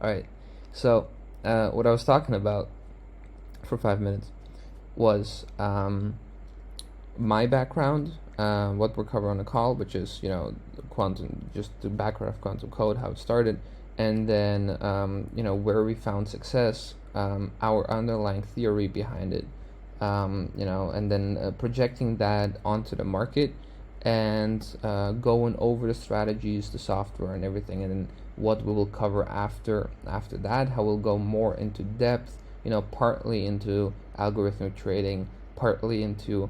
All right. So, what I was talking about for 5 minutes was my background, what we're covering on the call, which is quantum, just the background of quantum code, how it started, and then where we found success, our underlying theory behind it, and then projecting that onto the market, and going over the strategies, the software, and everything, and then what we will cover after that, how we'll go more into depth, partly into algorithmic trading, partly into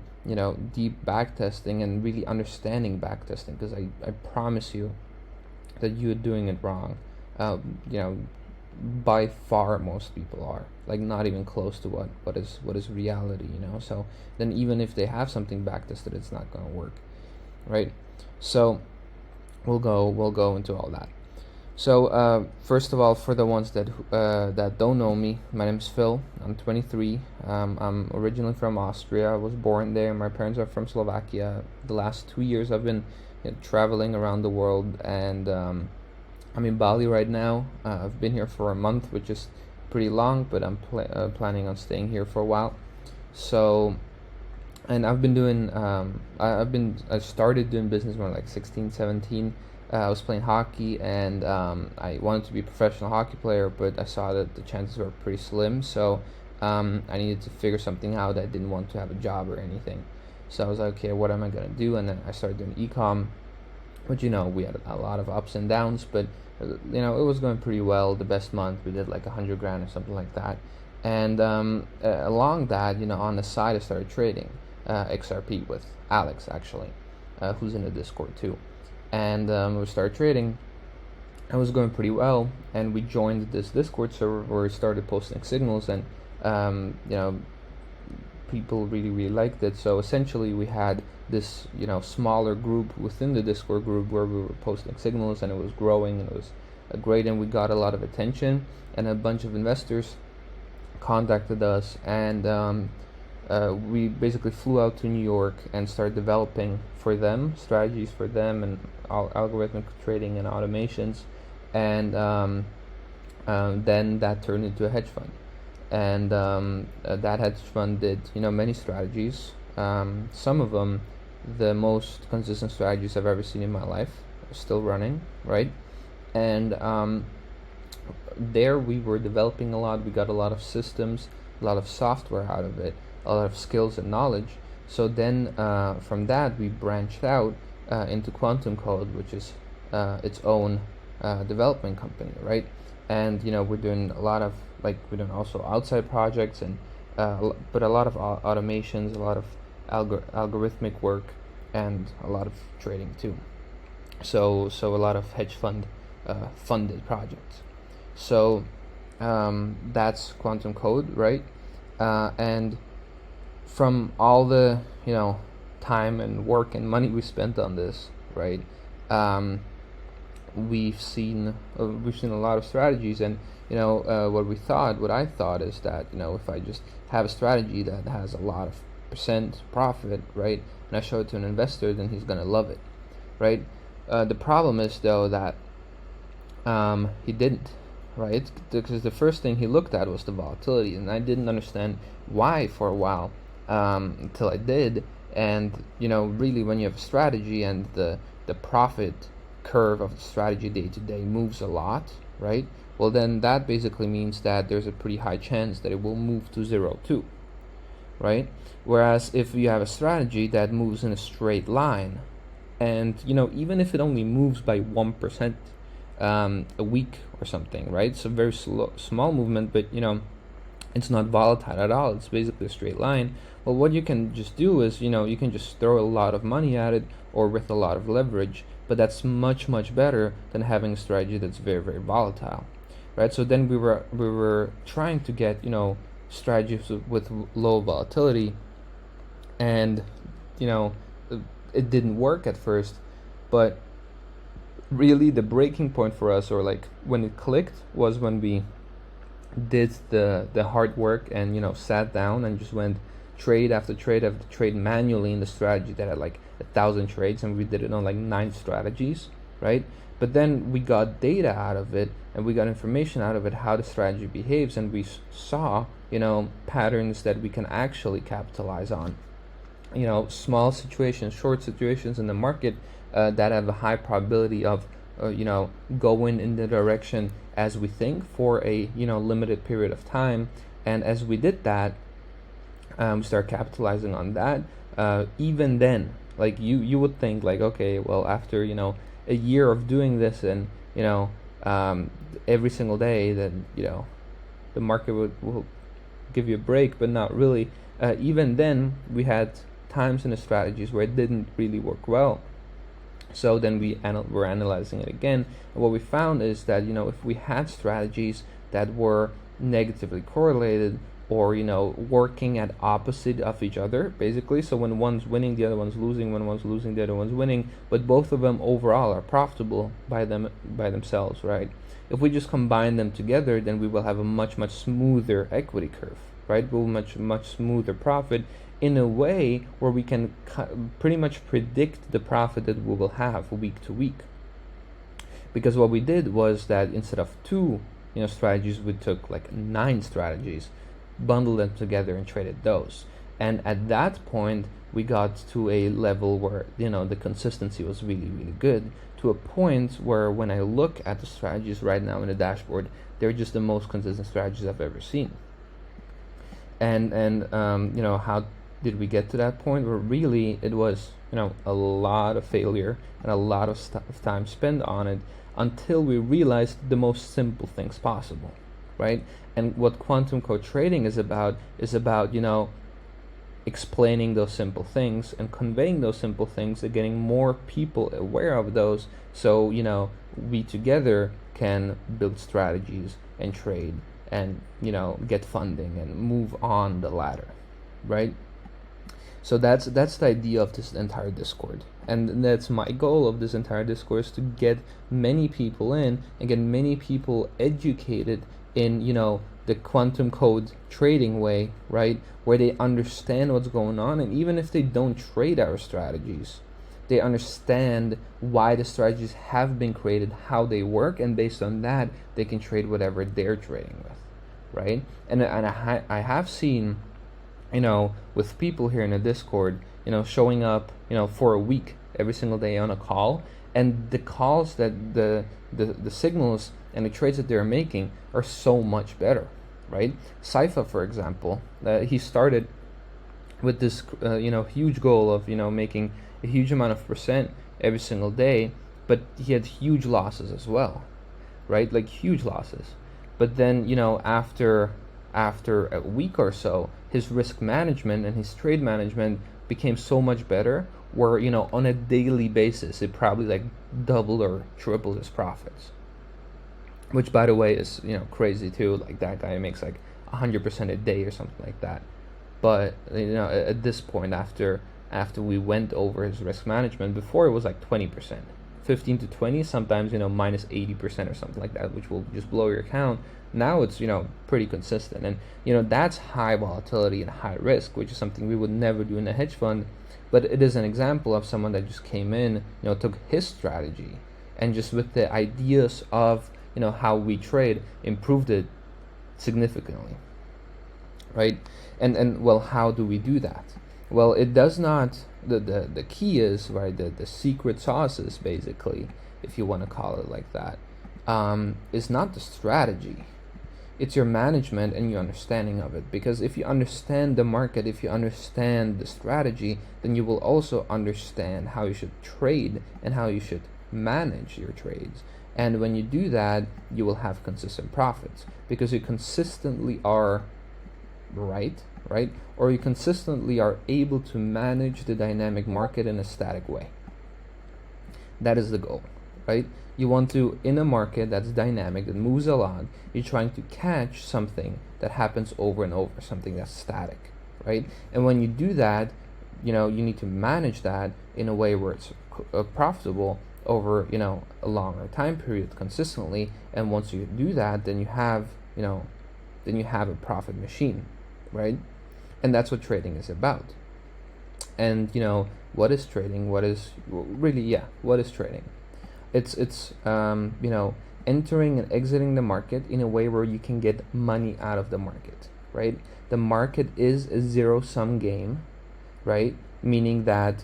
deep backtesting and really understanding backtesting, because I promise you that you're doing it wrong. By far most people are, like, not even close to what is reality. So then even if they have something backtested, it's not going to work, right? So we'll go into all that. So first of all, for the ones that don't know me, my name is Phil. I'm 23. I'm originally from Austria. I was born there. My parents are from Slovakia. The last 2 years I've been traveling around the world, and I'm in Bali right now. I've been here for a month, which is pretty long, but I'm planning on staying here for a while. So, and I've been doing I started doing business when I was like 16, 17. I was playing hockey, and I wanted to be a professional hockey player, but I saw that the chances were pretty slim. So I needed to figure something out. I didn't want to have a job or anything. So I was like, okay, what am I gonna do? And then I started doing ecom, which we had a lot of ups and downs, but it was going pretty well. The best month we did like 100 grand or something like that. And along that, on the side, I started trading XRP with Alex, actually, who's in the Discord too. And we started trading. It was going pretty well, and we joined this Discord server where we started posting signals, and people really liked it. So essentially we had this smaller group within the Discord group where we were posting signals, and it was growing, and it was great, and we got a lot of attention, and a bunch of investors contacted us, and we basically flew out to New York and started developing for them strategies for them, and algorithmic trading and automations, and then that turned into a hedge fund. And that hedge fund did many strategies. Some of them, the most consistent strategies I've ever seen in my life, are still running, right? And there we were developing a lot. We got a lot of systems, a lot of software out of it, a lot of skills and knowledge. So then from that we branched out into Quantum Code, which is its own development company, right? And we're doing a lot of, we're doing also outside projects, and but a lot of automations, a lot of algorithmic work, and a lot of trading too. So a lot of hedge fund funded projects. So that's Quantum Code, right? And from all the time and work and money we spent on this, right? We've seen a lot of strategies, and what I thought is that if I just have a strategy that has a lot of percent profit, right, and I show it to an investor, then he's gonna love it, right? The problem is though that he didn't, right? Because the first thing he looked at was the volatility, and I didn't understand why for a while until I did. And really, when you have a strategy and the profit curve of the strategy day to day moves a lot, right? Well, then that basically means that there's a pretty high chance that it will move to 0 too, right? Whereas if you have a strategy that moves in a straight line, and even if it only moves by 1% a week or something, right? It's a very small movement, but it's not volatile at all. It's basically a straight line. Well, what you can just do is you can just throw a lot of money at it, or with a lot of leverage, but that's much better than having a strategy that's very volatile, right? So then we were trying to get strategies with low volatility, and it didn't work at first, but really the breaking point for us, or like when it clicked, was when we did the hard work and sat down and just went trade after trade after trade manually in the strategy that had like 1,000 trades, and we did it on like 9 strategies, right? But then we got data out of it and we got information out of it how the strategy behaves, and we saw, patterns that we can actually capitalize on. Small situations, short situations in the market that have a high probability of going in the direction as we think for a limited period of time. And as we did that, we start capitalizing on that. Even then, like you would think like, okay, well, after a year of doing this, and every single day, then the market will give you a break, but not really. Even then, we had times in the strategies where it didn't really work well. So then we're analyzing it again, and what we found is that if we had strategies that were negatively correlated, or working at opposite of each other, basically, so when one's winning the other one's losing, when one's losing the other one's winning, but both of them overall are profitable by themselves, right? If we just combine them together, then we will have a much smoother equity curve, right? We'll much smoother profit, in a way where we can pretty much predict the profit that we will have week to week. Because what we did was that instead of 2 strategies, we took like 9 strategies, bundled them together, and traded those. And at that point, we got to a level where the consistency was really good, to a point where when I look at the strategies right now in the dashboard, they're just the most consistent strategies I've ever seen. And how did we get to that point? Where really it was a lot of failure and a lot of time spent on it, until we realized the most simple things possible, right? And what quantum code trading is about explaining those simple things and conveying those simple things and getting more people aware of those, so we together can build strategies and trade and get funding and move on the ladder, right? So that's the idea of this entire Discord, and that's my goal of this entire Discord, is to get many people in and get many people educated in the quantum code trading way, right, where they understand what's going on, and even if they don't trade our strategies, they understand why the strategies have been created, how they work, and based on that they can trade whatever they're trading with, right? And I have seen with people here in the Discord, showing up, for a week, every single day on a call, and the calls that the signals and the trades that they're making are so much better, right? Saifa, for example, he started with this, huge goal of, making a huge amount of percent every single day, but he had huge losses as well, right? Like huge losses. But then, after a week or so, his risk management and his trade management became so much better, where on a daily basis it probably like doubled or tripled his profits, which by the way is crazy too. Like that guy makes like 100% a day or something like that. But at this point, after we went over his risk management, before it was like 20%, 15 to 20, sometimes minus 80% or something like that, which will just blow your account. Now it's pretty consistent, and that's high volatility and high risk, which is something we would never do in a hedge fund. But it is an example of someone that just came in, took his strategy, and just with the ideas of how we trade, improved it significantly, right? And well, how do we do that? Well, it does not. The key is, right, the secret sauces, basically, if you want to call it like that, is not the strategy. It's your management and your understanding of it. Because if you understand the market, if you understand the strategy, then you will also understand how you should trade and how you should manage your trades. And when you do that, you will have consistent profits, because you consistently are right? Or you consistently are able to manage the dynamic market in a static way. That is the goal, right? You want to, in a market that's dynamic, that moves a lot, you're trying to catch something that happens over and over, something that's static, right? And when you do that, you need to manage that in a way where it's profitable over, a longer time period consistently. And once you do that, then you have a profit machine, right? And that's what trading is about. And what is trading? What is trading? It's entering and exiting the market in a way where you can get money out of the market, right? The market is a zero-sum game, right? Meaning that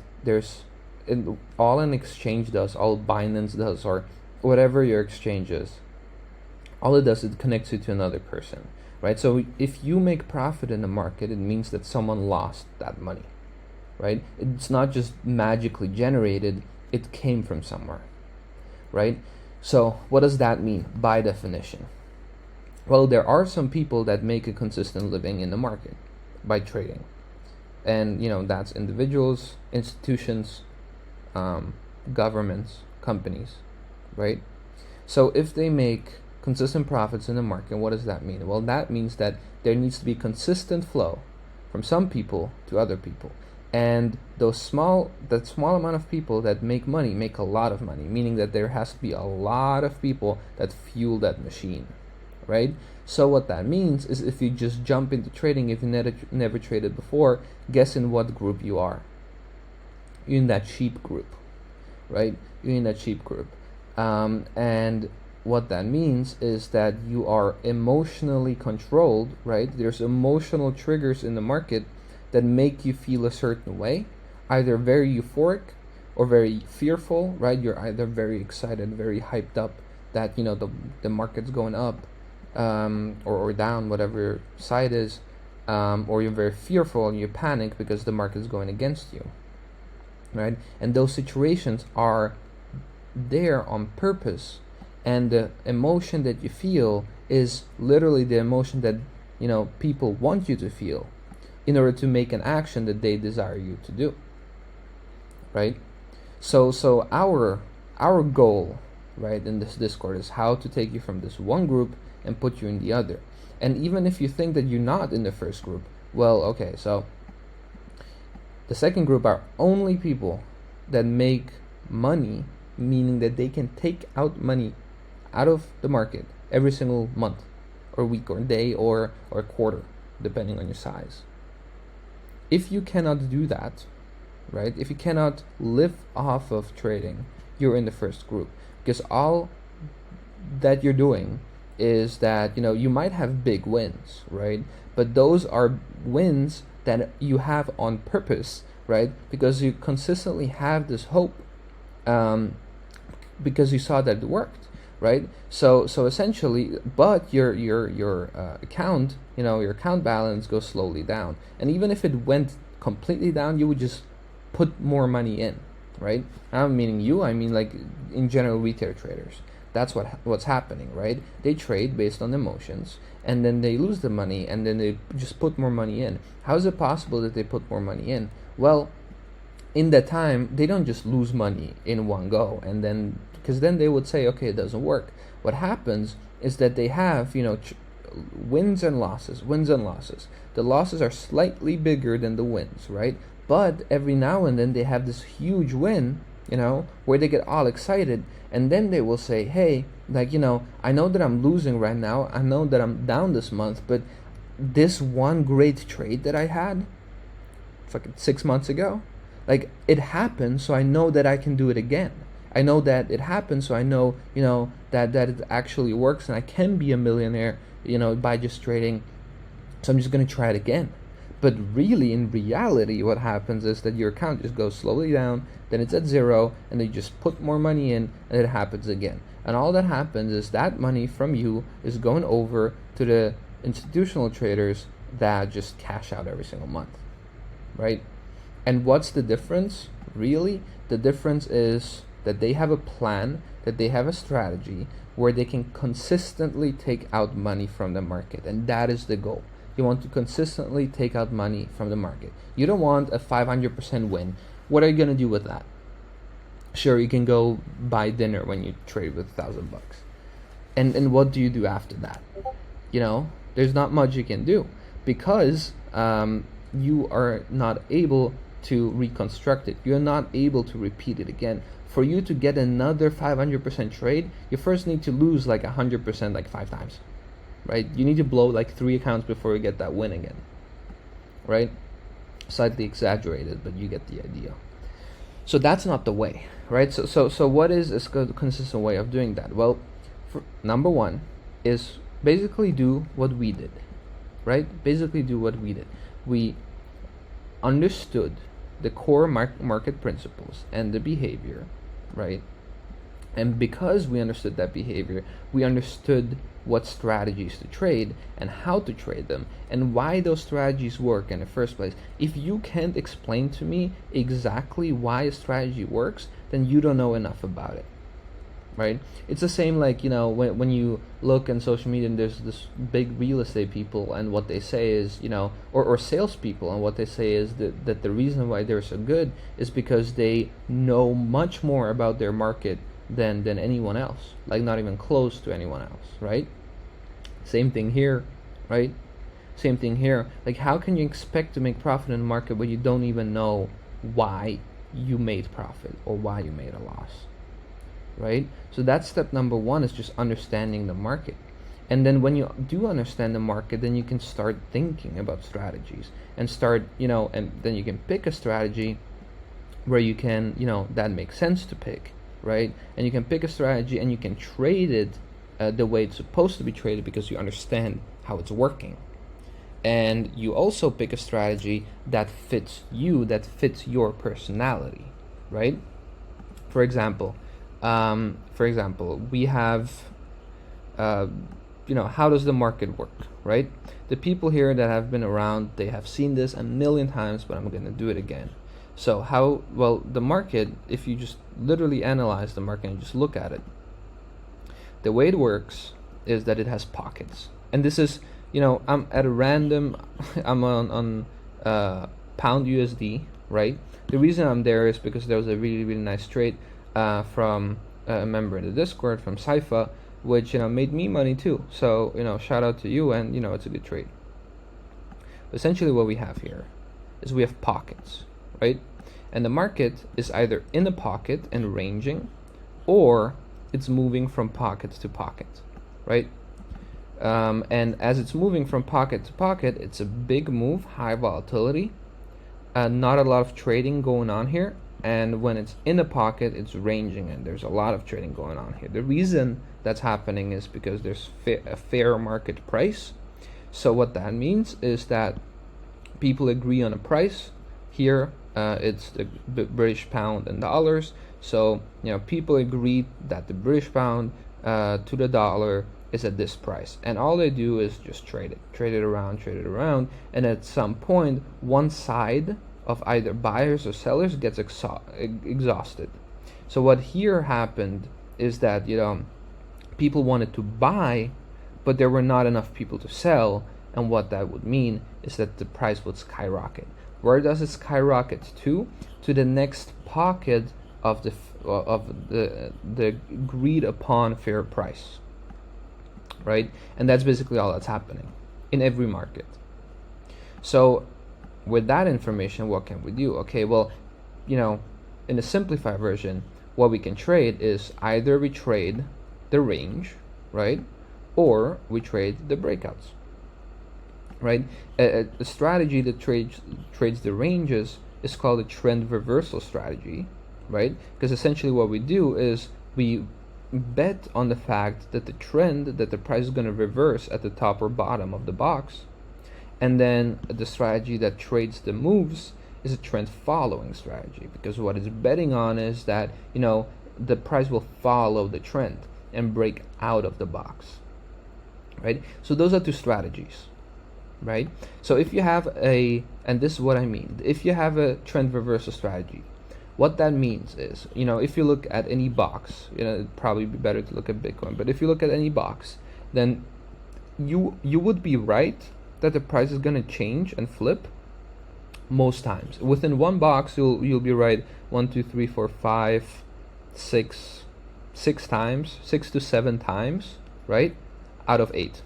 all an exchange does, all Binance does, or whatever your exchange is, all it does is it connects you to another person, right? So if you make profit in the market, it means that someone lost that money, right? It's not just magically generated, it came from somewhere, right? So what does that mean by definition? Well, there are some people that make a consistent living in the market by trading. And, that's individuals, institutions, governments, companies, right? So if they make consistent profits in the market, what does that mean? Well, that means that there needs to be consistent flow from some people to other people. And that small amount of people that make money make a lot of money, meaning that there has to be a lot of people that fuel that machine, right? So what that means is if you just jump into trading, if you never traded before, guess in what group you are. You're in that sheep group, right? You're in that sheep group. And what that means is that you are emotionally controlled, right? There's emotional triggers in the market that make you feel a certain way, either very euphoric or very fearful, right? You're either very excited, very hyped up that, the market's going up, or down, whatever side is, or you're very fearful and you panic because the market is going against you, right? And those situations are there on purpose, and the emotion that you feel is literally the emotion that people want you to feel in order to make an action that they desire you to do, right? So our goal, right, in this Discord is how to take you from this one group and put you in the other. And even if you think that you're not in the first group, well, okay, so the second group are only people that make money, meaning that they can take out money out of the market every single month or week or day or quarter, depending on your size. If you cannot do that, right, if you cannot live off of trading, you're in the first group, because all that you're doing is that you might have big wins, right, but those are wins that you have on purpose, right, because you consistently have this hope, because you saw that it worked, right? So essentially, but your account, your account balance goes slowly down, and even if it went completely down, you would just put more money in, right? I'm meaning you, I mean like in general retail traders. That's what's happening, right? They trade based on emotions, and then they lose the money, and then they just put more money in. How is it possible that they put more money in? Well, in that time, they don't just lose money in one go, and then because then they would say, okay, it doesn't work. What happens is that they have, wins and losses. The losses are slightly bigger than the wins, right? But every now and then they have this huge win, where they get all excited, and then they will say, hey, I know that I'm losing right now, I know that I'm down this month, but this one great trade that I had fucking 6 months ago, it happened, so I know that I can do it again. I know that it happened, so I know, that it actually works, and I can be a millionaire, by just trading, so I'm just going to try it again. But really, in reality, what happens is that your account just goes slowly down, then it's at zero, and they just put more money in, and it happens again. And all that happens is that money from you is going over to the institutional traders that just cash out every single month, right? And what's the difference? Really, the difference is that they have a plan, that they have a strategy where they can consistently take out money from the market, and that is the goal. You want to consistently take out money from the market. You don't want a 500% win. What are you going to do with that? Sure, you can go buy dinner when you trade with $1,000. And what do you do after that? There's not much you can do, because you are not able to reconstruct it. You're not able to repeat it again. For you to get another 500% trade, you first need to lose 100% 5 times. Right? You need to blow 3 accounts before you get that win again, right? Slightly exaggerated, but you get the idea. So that's not the way, right? So what is a consistent way of doing that? Well, Number one is basically do what we did, right? Basically do what we did. We understood the core market principles and the behavior, right? And because we understood that behavior, we understood what strategies to trade and how to trade them and why those strategies work in the first place. If you can't explain to me exactly why a strategy works, then you don't know enough about it, right? It's the same like, when you look on social media and there's this big real estate people, and what they say is, or salespeople, and what they say is that the reason why they're so good is because they know much more about their market than anyone else, like not even close to anyone else, right? Same thing here, right? Same thing here. Like, how can you expect to make profit in the market when you don't even know why you made profit or why you made a loss, right? So that's step number one, is just understanding the market. And then when you do understand the market, then you can start thinking about strategies and and then you can pick a strategy where you can, that makes sense to pick, right? And you can pick a strategy and you can trade it the way it's supposed to be traded because you understand how it's working. And you also pick a strategy that fits you, that fits your personality, right? For example, we have, how does the market work, right? The people here that have been around, they have seen this a million times, but I'm going to do it again. So the market, if you just literally analyze the market and just look at it, the way it works is that it has pockets. And this is, I'm at a random, I'm on pound USD, right? The reason I'm there is because there was a really, really nice trade from a member in the Discord, from Saifa, which, made me money too. So, shout out to you, and, it's a good trade. Essentially what we have here is we have pockets, right? And the market is either in a pocket and ranging, or it's moving from pocket to pocket, right? And as it's moving from pocket to pocket, it's a big move, high volatility, not a lot of trading going on here. And when it's in a pocket, it's ranging, and there's a lot of trading going on here. The reason that's happening is because there's a fair market price. So what that means is that people agree on a price. Here, it's the British pound and dollars. So, people agreed that the British pound to the dollar is at this price. And all they do is just trade it around. And at some point, one side of either buyers or sellers gets exhausted. So what here happened is that, people wanted to buy, but there were not enough people to sell. And what that would mean is that the price would skyrocket. Where does it skyrocket to? To the next pocket of the agreed upon fair price, right? And that's basically all that's happening in every market. So with that information, what can we do? Okay, well, in a simplified version, what we can trade is either we trade the range, right? Or we trade the breakouts, right? A strategy that trades the ranges is called a trend reversal strategy, right? Because essentially what we do is we bet on the fact that the price is going to reverse at the top or bottom of the box. And then the strategy that trades the moves is a trend following strategy, because what it's betting on is that, the price will follow the trend and break out of the box, right? So those are two strategies, right? So if you have and this is what I mean, if you have a trend reversal strategy, what that means is, if you look at any box, it'd probably be better to look at Bitcoin, but if you look at any box, then you would be right that the price is going to change and flip most times. Within one box, you'll be right 1, 2, 3, 4, 5, 6 times, 6 to 7 times, right, out of 8.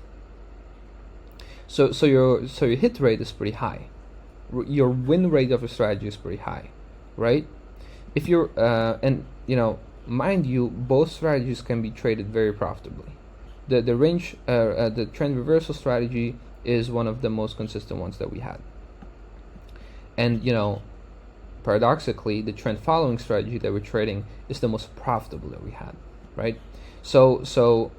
So your hit rate is pretty high. Your win rate of a strategy is pretty high, right? If you're mind you, both strategies can be traded very profitably. The range, the trend reversal strategy is one of the most consistent ones that we had. And paradoxically, the trend following strategy that we're trading is the most profitable that we had, right? So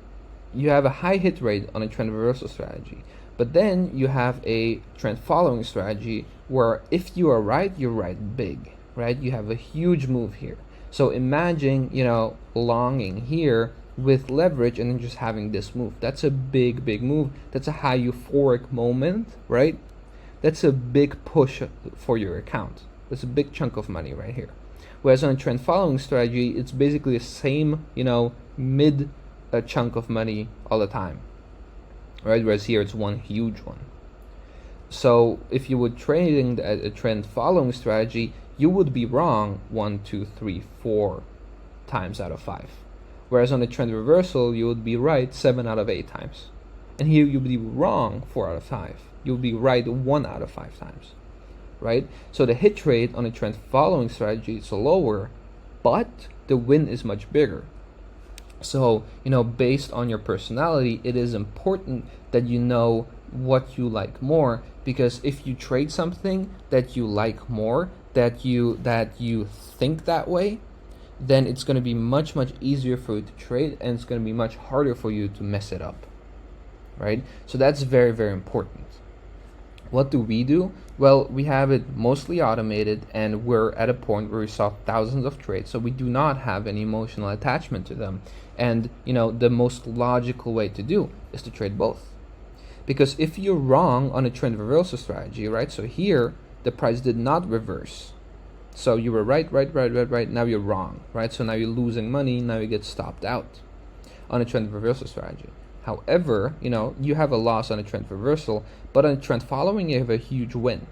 you have a high hit rate on a trend reversal strategy, but then you have a trend following strategy where if you are right, you're right big, right? You have a huge move here. So imagine, longing here with leverage and then just having this move. That's a big move. That's a high euphoric moment, right? That's a big push for your account. That's a big chunk of money right here. Whereas on a trend following strategy, it's basically the same, mid chunk of money all the time, right? Whereas here it's one huge one. So if you would trading a trend following strategy, you would be wrong 1, 2, 3, 4 times out of 5. Whereas on a trend reversal, you would be right 7 out of 8 times. And here you would be wrong 4 out of 5. You would be right 1 out of 5 times, right? So the hit rate on a trend following strategy is lower, but the win is much bigger. So, based on your personality, it is important that you know what you like more, because if you trade something that you like more, that you think that way, then it's going to be much easier for you to trade, and it's going to be much harder for you to mess it up, right? So that's very important. What do we do? Well, we have it mostly automated, and we're at a point where we saw thousands of trades, so we do not have any emotional attachment to them. And the most logical way to do is to trade both, because if you're wrong on a trend reversal strategy, right? So here the price did not reverse, so you were right. Now you're wrong, right? So now you're losing money. Now you get stopped out on a trend reversal strategy. However, you have a loss on a trend reversal, but on a trend following, you have a huge win.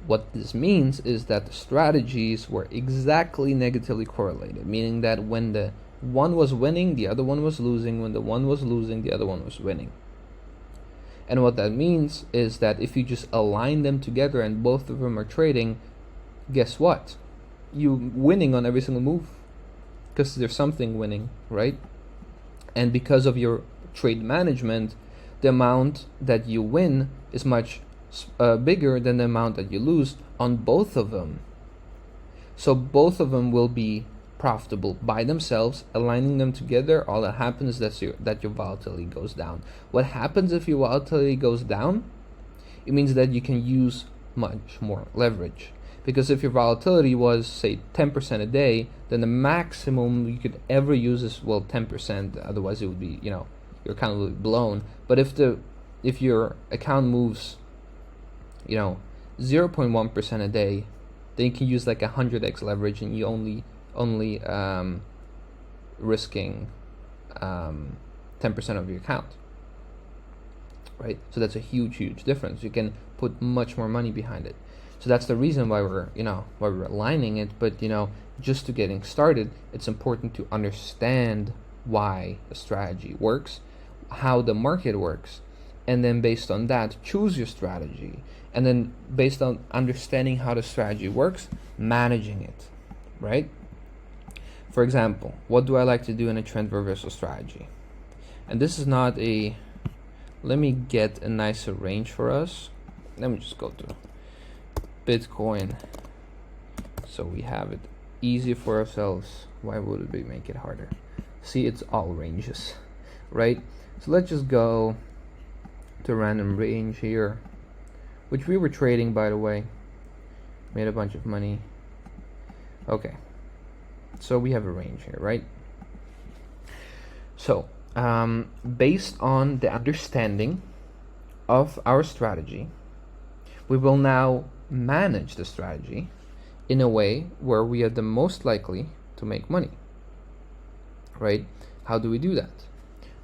What this means is that the strategies were exactly negatively correlated, meaning that when the one was winning, the other one was losing. When the one was losing, the other one was winning. And what that means is that if you just align them together and both of them are trading, guess what? You're winning on every single move, because there's something winning, right? And because of your trade management, the amount that you win is much bigger than the amount that you lose on both of them. So both of them will be profitable by themselves. Aligning them together, all that happens is that your volatility goes down. What happens if your volatility goes down? It means that you can use much more leverage. Because if your volatility was, say, 10% a day, then the maximum you could ever use is, 10%. Otherwise, it would be, your account would be blown. But if your account moves, 0.1% a day, then you can use like 100x leverage, and you only risking 10% of your account, right? So that's a huge difference. You can put much more money behind it. So that's the reason why we're aligning it. But just to getting started, it's important to understand why a strategy works, how the market works, and then based on that, choose your strategy. And then based on understanding how the strategy works, managing it, right? For example, what do I like to do in a trend reversal strategy? And this is not a, let me get a nicer range for us. Let me just go to Bitcoin, so we have it easy for ourselves. Why would we make it harder? See, it's all ranges, right? So let's just go to random range here, which we were trading, by the way. Made a bunch of money. Okay, so we have a range here, right? So based on the understanding of our strategy, we will now manage the strategy in a way where we are the most likely to make money, right? How do we do that?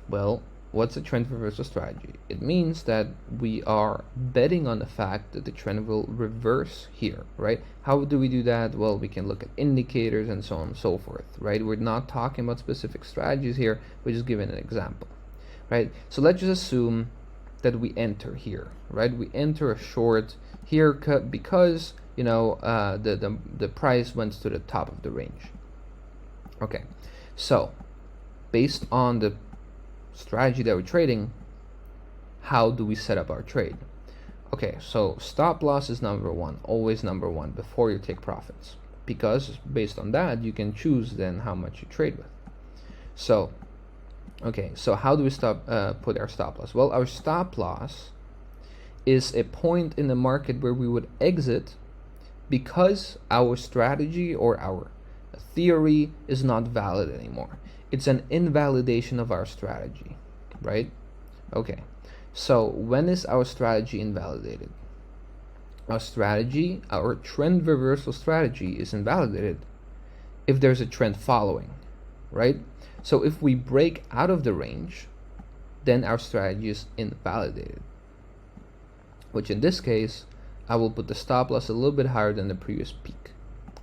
Well, what's a trend reversal strategy? It means that we are betting on the fact that the trend will reverse here, right? How do we do that? Well, we can look at indicators and so on and so forth, right? We're not talking about specific strategies here. We're just giving an example, right? So let's just assume that we enter here, right? We enter a short here because the price went to the top of the range. Okay, so based on the strategy that we're trading, how do we set up our trade? Okay, so stop loss is number one, always number one before you take profits, because based on that you can choose then how much you trade with. So Okay, so how do we put our stop loss? Well, our stop loss is a point in the market where we would exit because our strategy or our theory is not valid anymore. It's an invalidation of our strategy, right? Okay, so when is our strategy invalidated? Our strategy, our trend reversal strategy, is invalidated if there's a trend following, right? So if we break out of the range, then our strategy is invalidated, which in this case, I will put the stop loss a little bit higher than the previous peak,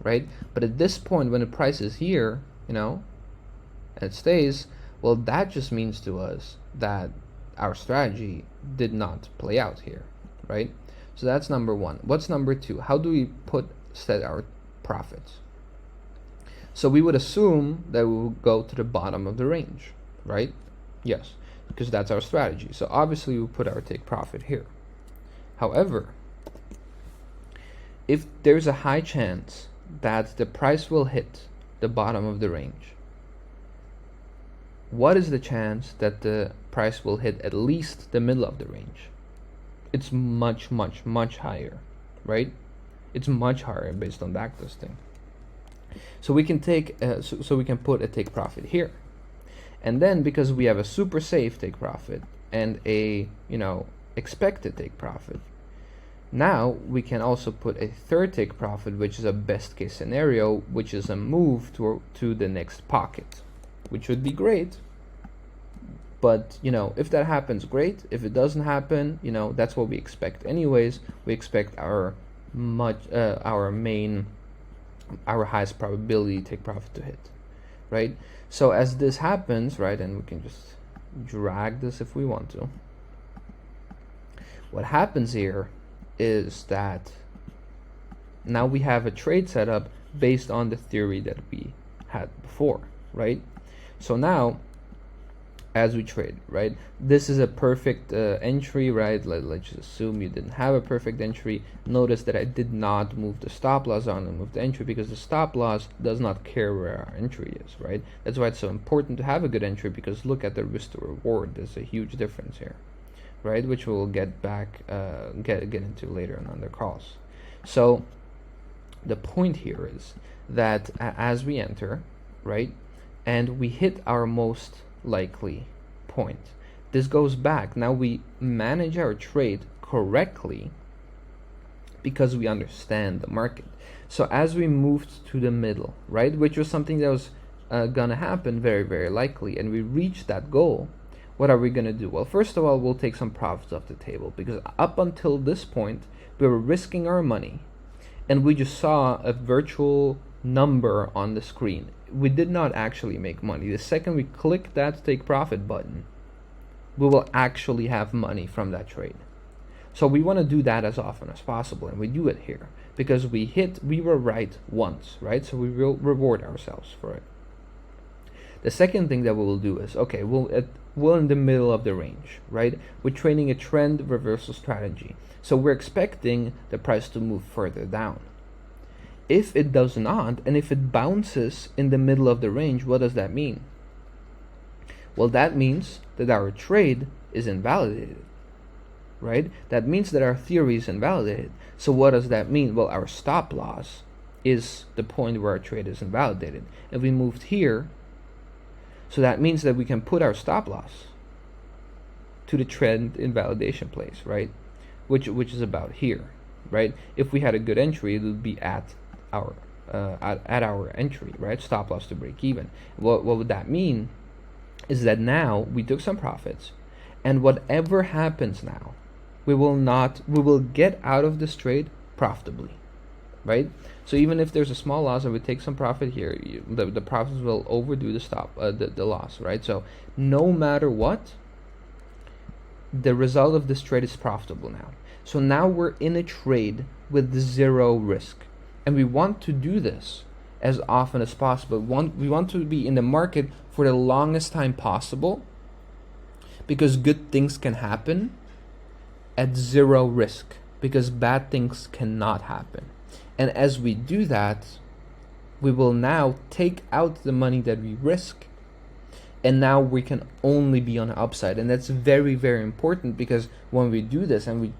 right? But at this point, when the price is here, and it stays, well, that just means to us that our strategy did not play out here, right? So that's number one. What's number two? How do we set our profits? So we would assume that we will go to the bottom of the range, right? Yes, because that's our strategy. So obviously we put our take profit here. However, if there's a high chance that the price will hit the bottom of the range, what is the chance that the price will hit at least the middle of the range? It's much, much, much higher, right? It's much higher based on backtesting. So we can so we can put a take profit here, and then because we have a super safe take profit and a expected take profit, now we can also put a third take profit, which is a best case scenario, which is a move to the next pocket, which would be great. But if that happens, great. If it doesn't happen, that's what we expect anyways. We expect our highest probability take profit to hit, right? So as this happens, right, and we can just drag this if we want to, what happens here is that now we have a trade setup based on the theory that we had before, right? So now as we trade, right, this is a perfect entry, right? Let's just assume you didn't have a perfect entry. Notice that I did not move the stop loss on and move the entry, because the stop loss does not care where our entry is, right? That's why it's so important to have a good entry, because look at the risk to reward. There's a huge difference here, right? Which we'll get into later on the calls. So the point here is that as we enter, right, and we hit our most likely point, this goes back. Now we manage our trade correctly because we understand the market. So as we moved to the middle, right, which was something that was gonna happen very, very likely, and we reached that goal, what are we gonna do? Well, first of all, we'll take some profits off the table, because up until this point we were risking our money and we just saw a virtual number on the screen. We did not actually make money. The second we click that take profit button, we will actually have money from that trade. So we want to do that as often as possible, and we do it here because we were right once, right? So we will reward ourselves for it. The second thing that we will do is, okay, we're in the middle of the range, right? We're trading a trend reversal strategy. So we're expecting the price to move further down. If it does not, and if it bounces in the middle of the range, what does that mean? Well, that means that our trade is invalidated, right? That means that our theory is invalidated. So what does that mean? Well, our stop loss is the point where our trade is invalidated. If we moved here, so that means that we can put our stop loss to the trend invalidation place, right? Which is about here, right? If we had a good entry, it would be at our entry, right? Stop loss to break even. What would that mean is that now we took some profits, and whatever happens now, we will get out of this trade profitably, right? So even if there's a small loss and we take some profit here, the profits will overdo the loss, right? So no matter what, the result of this trade is profitable now. So now we're in a trade with zero risk, and we want to do this as often as possible. We want to be in the market for the longest time possible, because good things can happen at zero risk, because bad things cannot happen. And as we do that, we will now take out the money that we risk, and now we can only be on the upside. And that's very, very important, because when we do this and we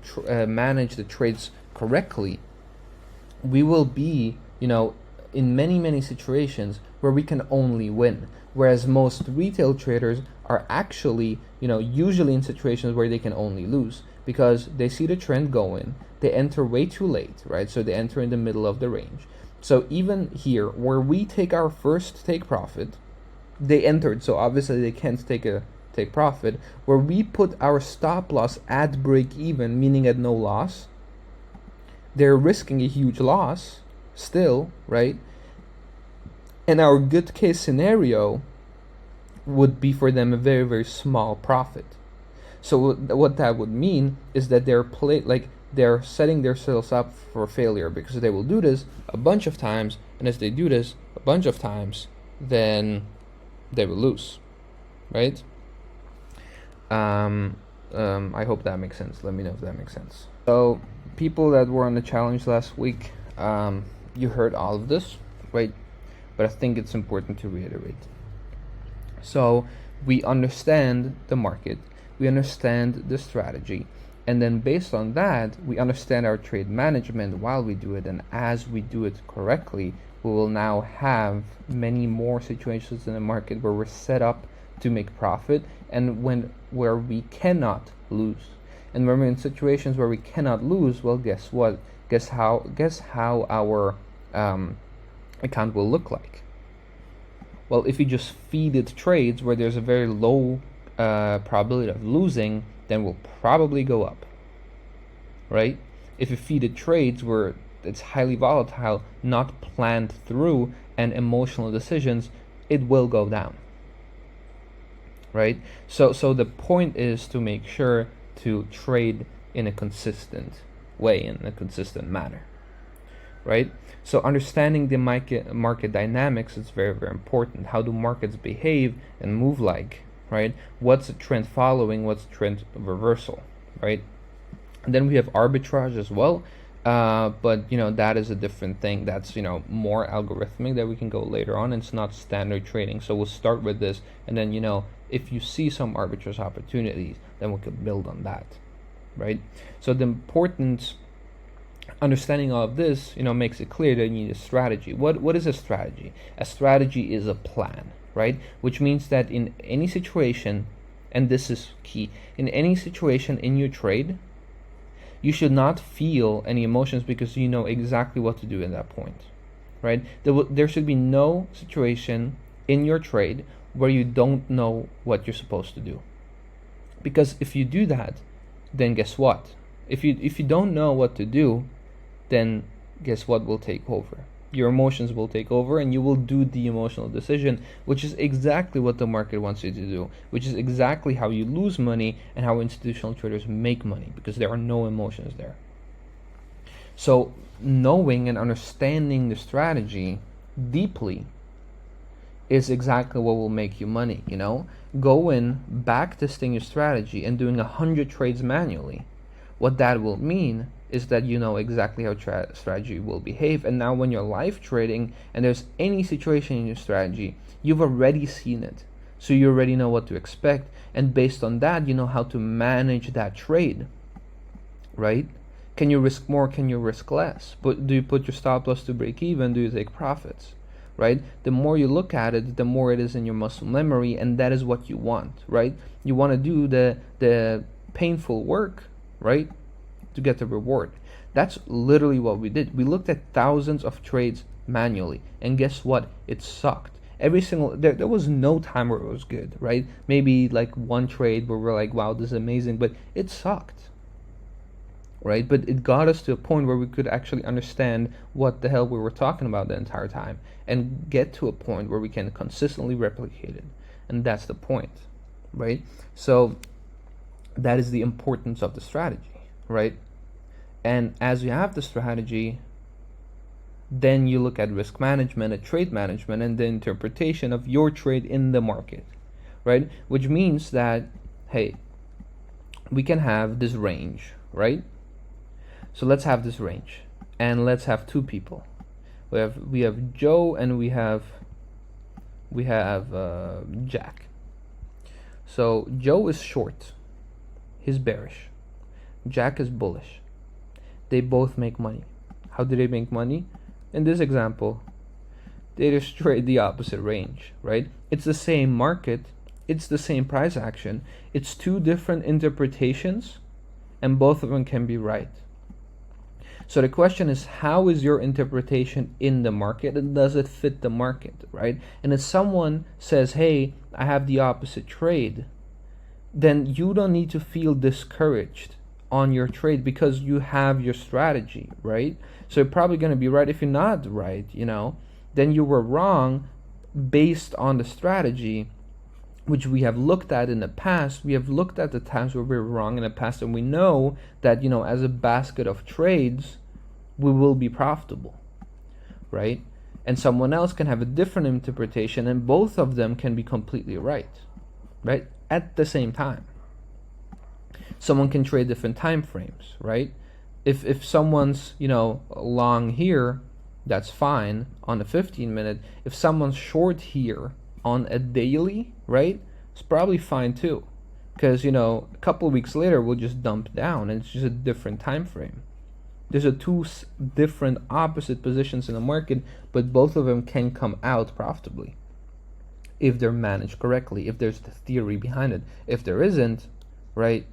manage the trades correctly, we will be, in many, many situations where we can only win. Whereas most retail traders are actually, usually in situations where they can only lose, because they see the trend going, they enter way too late, right? So they enter in the middle of the range. So even here, where we take our first take profit, they entered, so obviously they can't take profit. Where we put our stop loss at break even, meaning at no loss, they're risking a huge loss still, right? And our good case scenario would be for them a very, very small profit. So what that would mean is that they're setting themselves up for failure, because they will do this a bunch of times, and as they do this a bunch of times, then they will lose, right? I hope that makes sense. Let me know if that makes sense. So people that were on the challenge last week, you heard all of this, right? But I think it's important to reiterate. So we understand the market, we understand the strategy, and then based on that, we understand our trade management while we do it. And as we do it correctly, we will now have many more situations in the market where we're set up to make profit, and where we cannot lose. And when we're in situations where we cannot lose, well, guess what? Guess how our account will look like. Well, if you just feed it trades where there's a very low probability of losing, then we'll probably go up, right? If you feed it trades where it's highly volatile, not planned through, and emotional decisions, it will go down, right? So the point is to make sure to trade in a consistent way, in a consistent manner, right? So understanding the market dynamics is very, very important. How do markets behave and move like, right? What's a trend following? What's a trend reversal, right? And then we have arbitrage as well. But that is a different thing. That's more algorithmic, that we can go later on, and it's not standard trading. So we'll start with this, and then if you see some arbitrage opportunities, then we could build on that, right? So the important understanding of this makes it clear that you need a strategy. What is a strategy? A strategy is a plan, right? Which means that in any situation, and this is key, in any situation in your trade, you should not feel any emotions, because you know exactly what to do in that point, right? There should be no situation in your trade where you don't know what you're supposed to do. Because if you do that, then guess what? If you don't know what to do, then guess what will take over? Your emotions will take over, and you will do the emotional decision, which is exactly what the market wants you to do, which is exactly how you lose money and how institutional traders make money, because there are no emotions there. So knowing and understanding the strategy deeply is exactly what will make you money. Going back testing your strategy and doing 100 trades manually, what that will mean is that you know exactly how strategy will behave. And now when you're live trading and there's any situation in your strategy, you've already seen it, so you already know what to expect, and based on that, you know how to manage that trade, right? Can you risk more? Can you risk less? But do you put your stop loss to break even? Do you take profits, right? The more you look at it, the more it is in your muscle memory, and that is what you want, right? You want to do the painful work, right, to get the reward. That's literally what we did. We looked at thousands of trades manually, and guess what? It sucked. There was no time where it was good, right? Maybe like one trade where we're like, wow, this is amazing, but it sucked, right? But it got us to a point where we could actually understand what the hell we were talking about the entire time, and get to a point where we can consistently replicate it. And that's the point, right? So that is the importance of the strategy, right? And as you have the strategy, then you look at risk management, at trade management, and the interpretation of your trade in the market, right? Which means that, hey, we can have this range, right? So let's have this range, and let's have two people. We have Joe, and we have Jack, So Joe is short, he's bearish. Jack is bullish. They both make money. How do they make money? In this example, they just trade the opposite range, right? It's the same market, it's the same price action, it's two different interpretations, and both of them can be right. So the question is, how is your interpretation in the market, and does it fit the market, right? And if someone says, hey, I have the opposite trade, then you don't need to feel discouraged on your trade because you have your strategy, right? So you're probably going to be right. If you're not right, then you were wrong based on the strategy, which we have looked at in the past. We have looked at the times where we were wrong in the past, and we know that, as a basket of trades, we will be profitable, right? And someone else can have a different interpretation, and both of them can be completely right at the same time. Someone can trade different time frames, right? If someone's long here, that's fine on a 15-minute. If someone's short here on a daily, right, it's probably fine too, because a couple of weeks later we'll just dump down, and it's just a different time frame. There's two different opposite positions in the market, but both of them can come out profitably if they're managed correctly, if there's the theory behind it. If there isn't, right,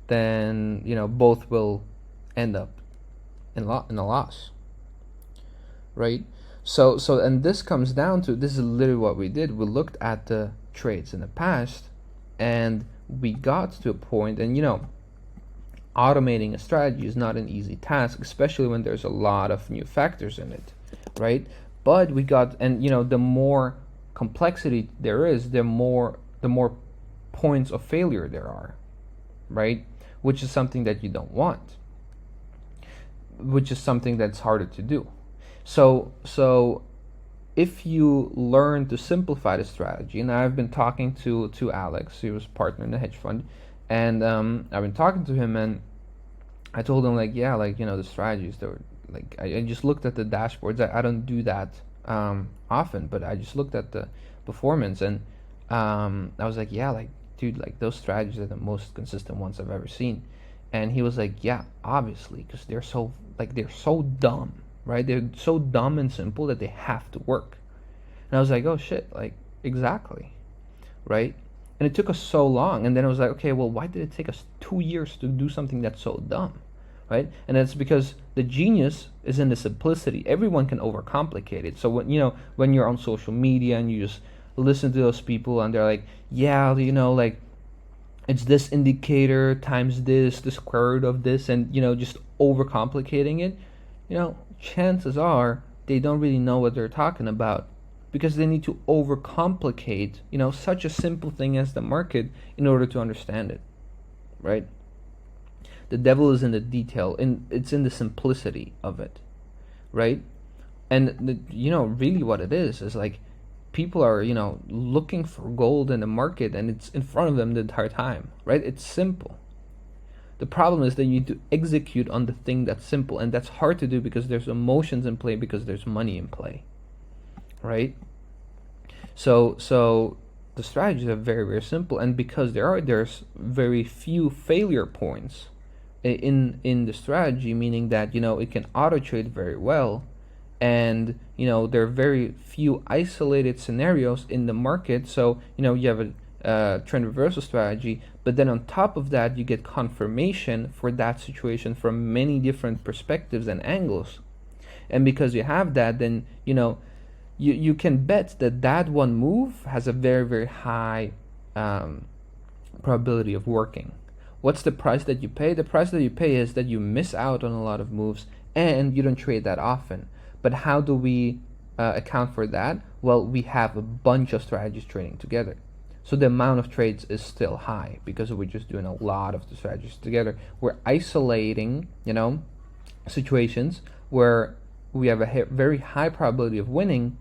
then both will end up in a loss, right? So and this comes down to, this is literally what we did. We looked at the trades in the past, and we got to a point, and automating a strategy is not an easy task, especially when there's a lot of new factors in it, right? But we got, and the more complexity there is, the more points of failure there are, right? Which is something that you don't want, which is something that's harder to do. So if you learn to simplify the strategy, and I've been talking to Alex, he was a partner in the hedge fund, and I've been talking to him, and I told him, the strategies, they were I just looked at the dashboards. I don't do that often, but I just looked at the performance, and I was like, dude, those strategies are the most consistent ones I've ever seen. And he was like, yeah, obviously, because they're so dumb, right? They're so dumb and simple that they have to work. And I was like, oh shit, exactly, right? And it took us so long, and then I was like, okay, well, why did it take us 2 years to do something that's so dumb, right? And that's because the genius is in the simplicity. Everyone can overcomplicate it. So when you're on social media and you just listen to those people, and they're like, it's this indicator times this, the square root of this, and just overcomplicating it, chances are they don't really know what they're talking about, because they need to overcomplicate, such a simple thing as the market in order to understand it, right? The devil is in the detail, and it's in the simplicity of it, right? And really what it is people are, looking for gold in the market, and it's in front of them the entire time, right? It's simple. The problem is that you need to execute on the thing that's simple, and that's hard to do because there's emotions in play, because there's money in play, right? So the strategies are very, very simple, and because there's very few failure points in the strategy, meaning that it can auto trade very well, and there are very few isolated scenarios in the market. So you have a trend reversal strategy, but then on top of that you get confirmation for that situation from many different perspectives and angles. And because you have that, then you can bet that one move has a very, very high probability of working. What's the price that you pay? The price that you pay is that you miss out on a lot of moves, and you don't trade that often. But how do we account for that? Well, we have a bunch of strategies trading together. So the amount of trades is still high because we're just doing a lot of the strategies together. We're isolating, situations where we have a very high probability of winning,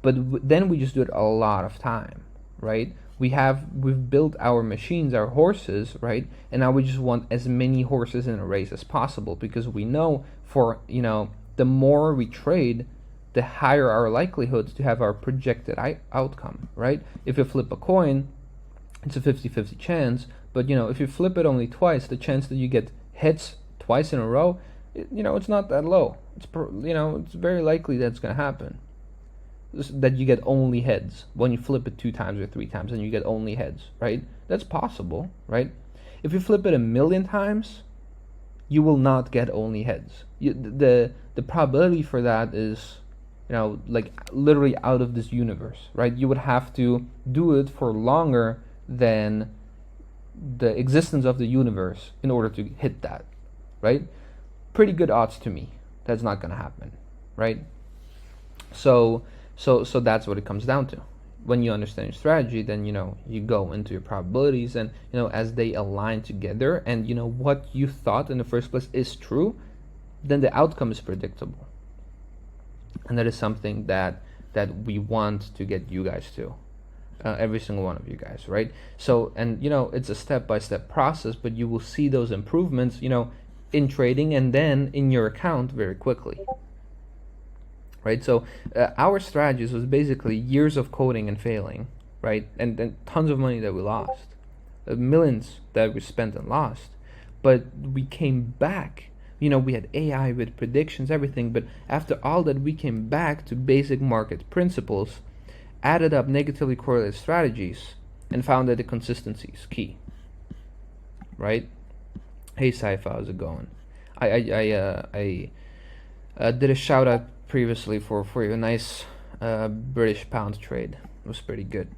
but then we just do it a lot of time, right? We've built our machines, our horses, right? And now we just want as many horses in a race as possible, because we know the more we trade, the higher our likelihood to have our projected outcome, right? If you flip a coin, it's a 50-50 chance. But if you flip it only twice, the chance that you get hits twice in a row, it's not that low. It's very likely that's going to happen, that you get only heads when you flip it 2 times or 3 times and you get only heads, right? That's possible, right? If you flip it 1,000,000 times, you will not get only heads. The probability for that is, like literally out of this universe, right? You would have to do it for longer than the existence of the universe in order to hit that, right? Pretty good odds to me that's not going to happen, right? So that's what it comes down to. When you understand your strategy, then you go into your probabilities, and as they align together, and what you thought in the first place is true, then the outcome is predictable. And that is something that we want to get you guys to, every single one of you guys, right? So, and it's a step-by-step process, but you will see those improvements in trading and then in your account very quickly. Right, so our strategies was basically years of coding and failing, right, and tons of money that we lost, millions that we spent and lost, but we came back. We had AI with predictions, everything, but after all that, we came back to basic market principles, added up negatively correlated strategies, and found that the consistency is key. Right? Hey, Saifa, how's it going? I did a shout out previously for your nice British pound trade. It was pretty good.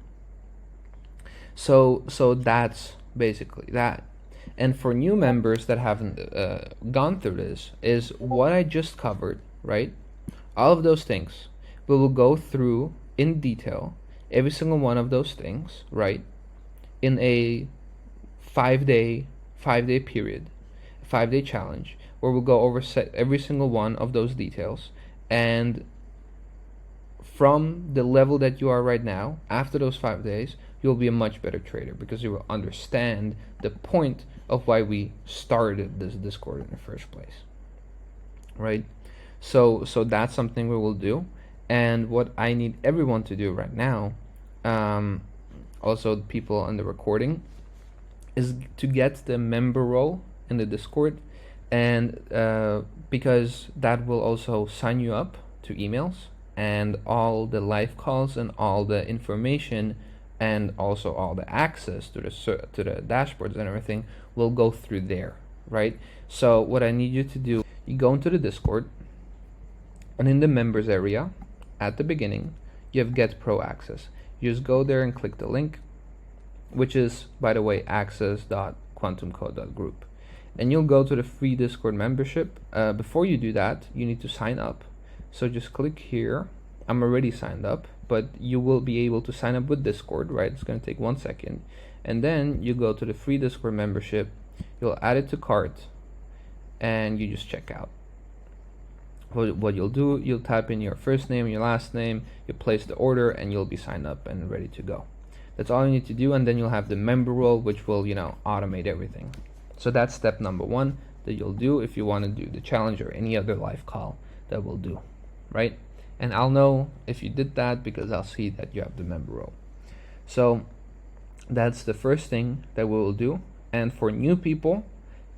So that's basically that. And for new members that haven't gone through this, is what I just covered, right? All of those things, we will go through in detail every single one of those things, right? In a 5-day period, 5-day challenge, where we'll go over every single one of those details. And from the level that you are right now, after those 5 days, you'll be a much better trader, because you will understand the point of why we started this Discord in the first place, right? So that's something we will do. And what I need everyone to do right now, also the people on the recording, is to get the member role in the Discord, and because that will also sign you up to emails, and all the live calls and all the information and also all the access to the dashboards and everything will go through there, right? So what I need you to do, you go into the Discord, and in the members area at the beginning you have Get Pro Access. You just go there and click the link, which is, by the way, access.quantumcode.group, and you'll go to the free Discord membership. Before you do that, you need to sign up. So just click here. I'm already signed up, but you will be able to sign up with Discord, right? It's going to take 1 second. And then you go to the free Discord membership, you'll add it to cart, and you just check out. What you'll do, you'll type in your first name, your last name, you place the order, and you'll be signed up and ready to go. That's all you need to do, and then you'll have the member role, which will, automate everything. So that's step number 1 that you'll do if you want to do the challenge or any other live call that we'll do, right? And I'll know if you did that because I'll see that you have the member role. So that's the first thing that we will do. And for new people,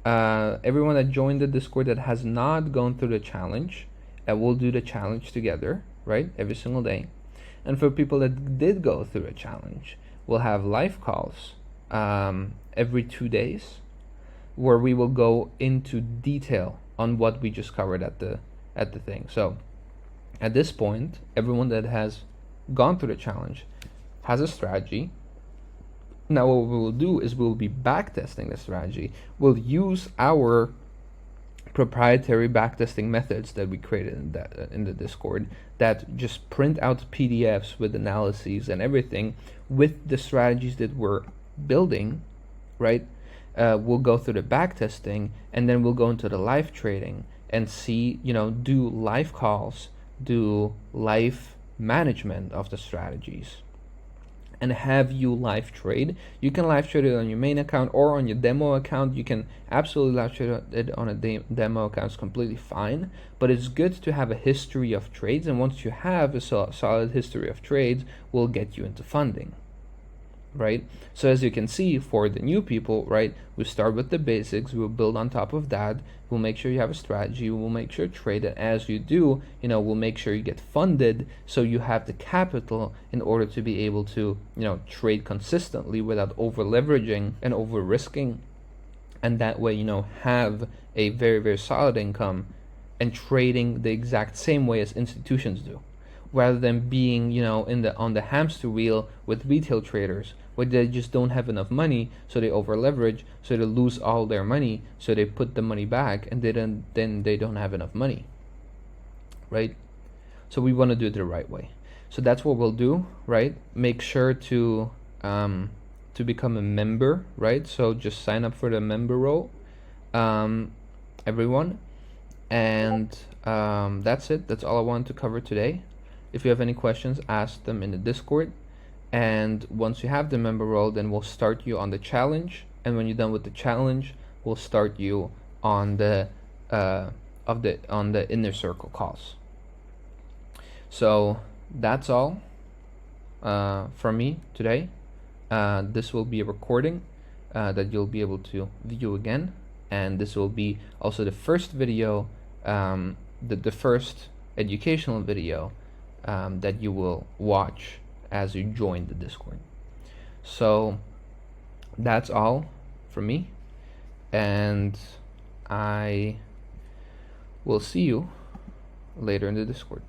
everyone that joined the Discord that has not gone through the challenge, we'll do the challenge together, right? Every single day. And for people that did go through a challenge, we'll have live calls every 2 days, where we will go into detail on what we just covered at the thing. So at this point, everyone that has gone through the challenge has a strategy. Now what we will do is we'll be backtesting the strategy. We'll use our proprietary backtesting methods that we created in the Discord, that just print out PDFs with analyses and everything with the strategies that we're building, right? We'll go through the backtesting, and then we'll go into the live trading and see, do live calls, do live management of the strategies, and have you live trade. You can live trade it on your main account or on your demo account. You can absolutely live trade it on a demo account. It's completely fine, but it's good to have a history of trades, and once you have a solid history of trades, we'll get you into funding, right? So as you can see, for the new people, right, we start with the basics, we'll build on top of that, we'll make sure you have a strategy, we'll make sure to trade, and as you do, we'll make sure you get funded so you have the capital in order to be able to, trade consistently without over leveraging and over risking, and that way, have a very, very solid income and trading the exact same way as institutions do, rather than being, on the hamster wheel with retail traders, where they just don't have enough money, so they over leverage, so they lose all their money, so they put the money back, and then they don't have enough money, right? So we want to do it the right way. So that's what we'll do, right? Make sure to become a member, right? So just sign up for the member role, everyone, and that's it. That's all I wanted to cover today. If you have any questions, ask them in the Discord. And once you have the member role, then we'll start you on the challenge. And when you're done with the challenge, we'll start you on the inner circle calls. So that's all from me today. This will be a recording that you'll be able to view again, and this will be also the first video, the first educational video that you will watch as you join the Discord. So that's all from me, and I will see you later in the Discord.